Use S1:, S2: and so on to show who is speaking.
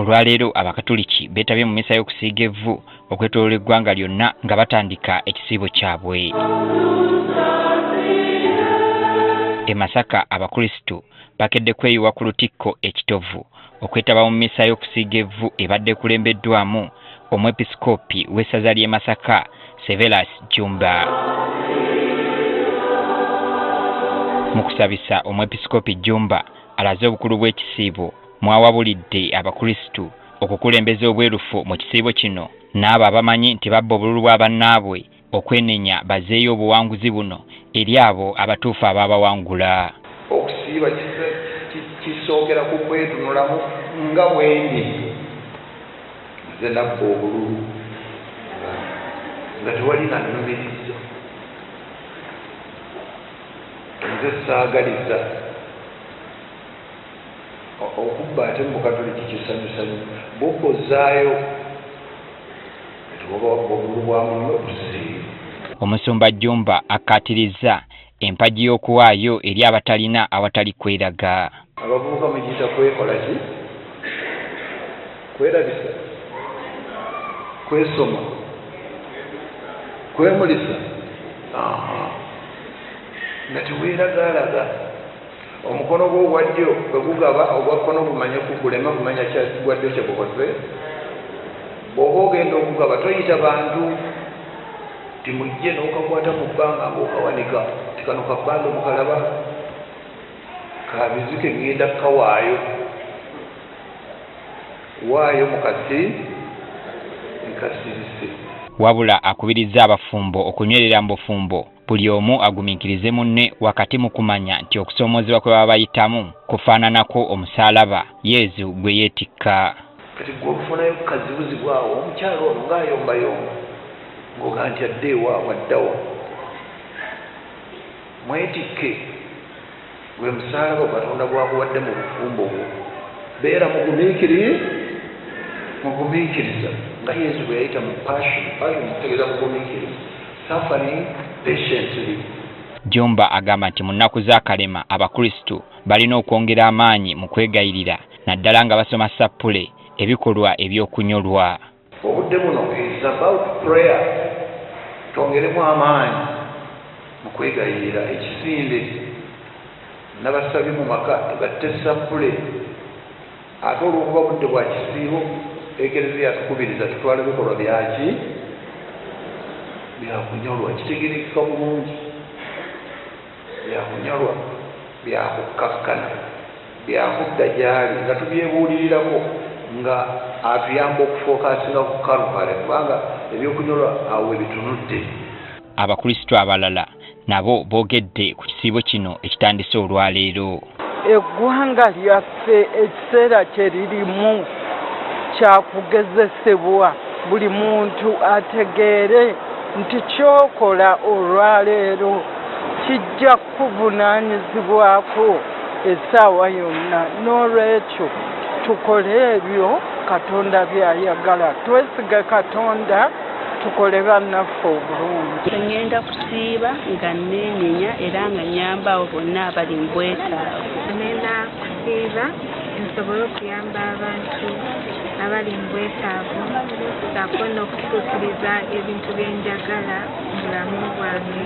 S1: Olwaleero abakatoliki beetabye mu mmisa y'okusiiga evvu okwetooloola eggwanga lyonna nga batandika ekisiibo kyabwe. E Masaka abakristu bakedde kweyiwa ku lutikko ekitovu okwetaba mu mmisa y'okusiiga evvu ebadde kulembeddwamu omwepisikoopi w'essaza ly'e Masaka Severus Jumba. Mu kusabisa omwepisikoopi Jumba alaze obukulu bw'ekisiibo mwawabulidde abakristu okukulembeza obwerufu mu kisiibo kino n'abo abamanyi nti babba obululu bwa bannaabwe okwenenya bazeeyo obuwanguzi buno eri abo abatuufu ababawangula.
S2: Okusiiba kisookera ku kwetunulamu nga bwendi nze nabba obululu nga tewali nannumiriza, nze saagaliza okubba ate mu Katoliki kisanyusanyu bobozaayo tuba obululu bwa muno busiiba.
S1: Omusumba Jumba akkaatirizza empagi y'okuwaayo eri abatalina awatali kweraga.
S2: Abavubuka mugiyita kwekola ki? Kwerabisa, kwesoma, kwemulisa, nga teweeragaalaga. Omukono gwo ogwa ddyo bwe gugaba ogwa kkono gumanye kugulema kumanya gwa ddyo kye gukoze. Bw'oba ogenda okugaba toyita bantu timujje n'okakwata mu bbanga ng'okawanika ti kano kabbanga mukalaba kabizike ngenda kawaayo waayo mukasi nkasirise.
S1: Wabula akubirizza abafumbo okunywerera mu bufumbo buli omu agumiikirize munne wakati mu kumanya nti okusoomoozebwa kwe baba bayitamu kufaananako omusaalaba Yezu gwe yeetikka.
S2: Kati gwe okufunayo kukazibuzibwawo omukyalo ono ng'ayombayomba ng'oga nti adde ewaabwe addawa mwetikke gwe musaalaba Katonda gwakuwadde mu bufumbo bwo. Beera mugumiikiriza nga Yesu bwe yayita mu passion mutegeeza mugumiikiriza, suffering patiently.
S1: Jumba agamba nti mu nnaku za kalema abakristu balina okwongera amaanyi mu kwegayirira naddala nga basoma sappule ebikolwa eby'okunyolwa.
S2: Obudde buno is about prayer. Twongeremu amaanyi mu kwegayirira ekisinde n'abasabye mu maka batte sappule. Ate olw'okuba budde bwa kisiibo Ekereziya yatukubiriza tutwale bikolwa byaki byakunyolwa kitegerekeka bulungi, byakunyolwa byakukkakkana byakudda gyali nga tubyebuulirirako nga atuyamba okufookasinga ku kalukale kubanga ebyokunyolwa awo ebitunudde.
S1: Abakristu abalala nabo boogedde ku kisiibo kino ekitandise olwaleero.
S3: Eggwanga lyaffe ekiseera kye lirimu kyakugezesebwa buli muntu ategeere nti kyokola olwaleero kijja kuvunaanyizibwako essaawa yonna. N'olwekyo tukole ebyo Katonda by'ayagala, twesige Katonda tukole bannaffe obulungi.
S4: Ngenda kusiiba nga neenyenya era nga nyamba abo bonna abali mu bwetaavu.
S5: Ngenda kusiiba nsobole okuyamba abantu abali mu bwetaavu ssaako n'okutuukiriza ebintu bye njagala mu bulamu bwange.